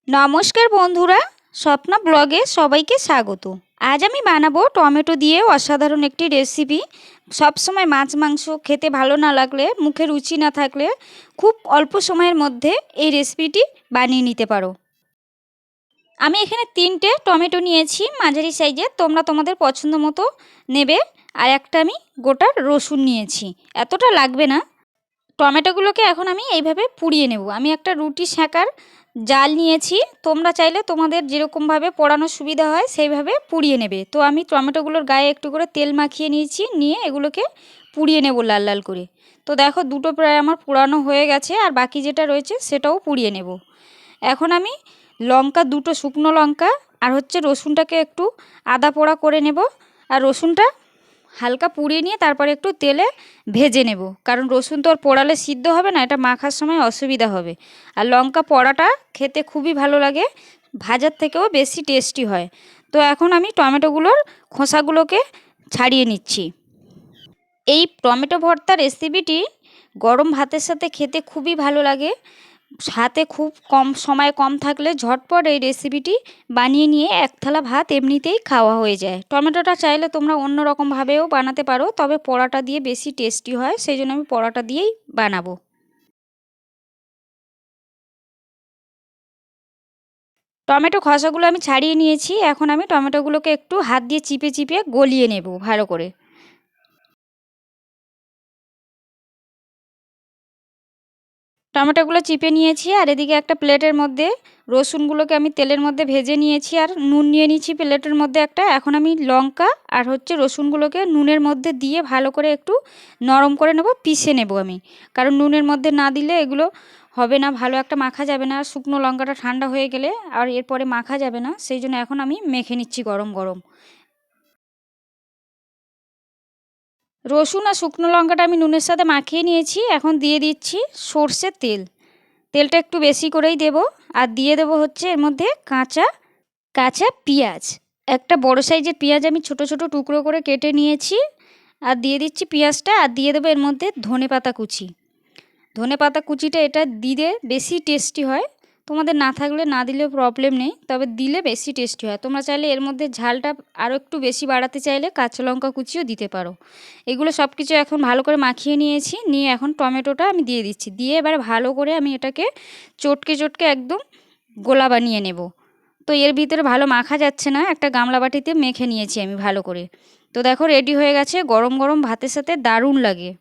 নমস্কার বন্ধুরা, স্বপ্না ব্লগে সবাইকে স্বাগত। আজ আমি বানাবো টমেটো দিয়ে অসাধারণ একটি রেসিপি। সবসময় মাছ মাংস খেতে ভালো না লাগলে, মুখে রুচি না থাকলে খুব অল্প সময়ের মধ্যে এই রেসিপিটি বানিয়ে নিতে পারো। আমি এখানে 3টে টমেটো নিয়েছি মাঝারি সাইজের, তোমরা তোমাদের পছন্দ মতো নেবে। আর একটা আমি গোটা রসুন নিয়েছি, এতটা লাগবে না। টমেটোগুলোকে এখন আমি এইভাবে পুড়িয়ে নেব। আমি একটা রুটি সেঁকার জাল নিয়েছি, তোমরা চাইলে তোমাদের যেরকমভাবে পোড়ানোর সুবিধা হয় সেইভাবে পুড়িয়ে নেবে। তো আমি টমেটোগুলোর গায়ে একটু করে তেল মাখিয়ে নিয়েছি, নিয়ে এগুলোকে পুড়িয়ে নেব লাল লাল করে। তো দেখো দুটো প্রায় আমার পোড়ানো হয়ে গেছে, আর বাকি যেটা রয়েছে সেটাও পুড়িয়ে নেব। এখন আমি লঙ্কা, দুটো শুকনো লঙ্কা আর রসুনটাকে একটু আদা পোড়া করে নেব। আর রসুনটা হালকা পুড়িয়ে নিয়ে তারপরে একটু তেলে ভেজে নেব, কারণ রসুন তো আর পোড়ালে সিদ্ধ হবে না, এটা মাখার সময় অসুবিধা হবে। আর লঙ্কা পোড়াটা খেতে খুবই ভালো লাগে, ভাজার থেকেও বেশি টেস্টি হয়। তো এখন আমি টমেটোগুলোর খোসাগুলোকে ছাড়িয়ে নিচ্ছি। এই টমেটো ভর্তা রেসিপিটি গরম ভাতের সাথে খেতে খুবই ভালো লাগে। হাতে খুব কম সময় কম থাকলে ঝটপট এই রেসিপিটি বানিয়ে নিয়ে এক থালা ভাত এমনিতেই খাওয়া হয়ে যায়। টমেটোটা চাইলে তোমরা অন্য রকমভাবেও বানাতে পারো, তবে পোড়াটা দিয়ে বেশি টেস্টি হয়, সেই জন্য আমি পোড়াটা দিয়েই বানাবো। টমেটো খসাগুলো আমি ছাড়িয়ে নিয়েছি, এখন আমি টমেটোগুলোকে একটু হাত দিয়ে চিপে চিপে গলিয়ে নেব ভালো করে। টমেটোগুলো চিপে নিয়েছি, আর এদিকে একটা প্লেটের মধ্যে রসুনগুলোকে আমি তেলের মধ্যে ভেজে নিয়েছি, আর নুন নিয়ে নিয়েছি প্লেটের মধ্যে একটা। এখন আমি লঙ্কা আর রসুনগুলোকে নুনের মধ্যে দিয়ে ভালো করে একটু নরম করে নেব, পিষে নেব আমি, কারণ নুনের মধ্যে না দিলে এগুলো হবে না, ভালো একটা মাখা যাবে না। আর শুকনো লঙ্কাটা ঠান্ডা হয়ে গেলে আর এরপরে মাখা যাবে না, সেই জন্য এখন আমি মেখে নিচ্ছি গরম গরম। রসুন আর শুকনো লঙ্কাটা আমি নুনের সাথে মাখিয়ে নিয়েছি, এখন দিয়ে দিচ্ছি সর্ষের তেল। তেলটা একটু বেশি করেই দেব। আর দিয়ে দেব এর মধ্যে কাঁচা কাঁচা পেঁয়াজ। একটা বড় সাইজের পেঁয়াজ আমি ছোট ছোট টুকরো করে কেটে নিয়েছি, আর দিয়ে দিচ্ছি পেঁয়াজটা। আর দিয়ে দেবো এর মধ্যে ধনেপাতা কুচি। ধনেপাতা কুচিটা এটা দিলে বেশি টেস্টি হয়, তোমাদের না থাকলে না দিলেও প্রবলেম নেই, তবে দিলে বেশি টেস্টি হয়। তোমরা চাইলে এর মধ্যে ঝালটা আরও একটু বেশি বাড়াতে চাইলে কাঁচা লঙ্কা কুচিও দিতে পারো। এগুলো সব কিছু এখন ভালো করে মাখিয়ে নিয়েছি, নিয়ে এখন টমেটোটা আমি দিয়ে দিচ্ছি। দিয়ে এবার ভালো করে আমি এটাকে চটকে চটকে একদম গোলা বানিয়ে নেব। তো এর ভিতরে ভালো মাখা যাচ্ছে না, একটা গামলা বাটিতে মেখে নিয়েছি আমি ভালো করে। তো দেখো রেডি হয়ে গেছে, গরম গরম ভাতের সাথে দারুণ লাগে।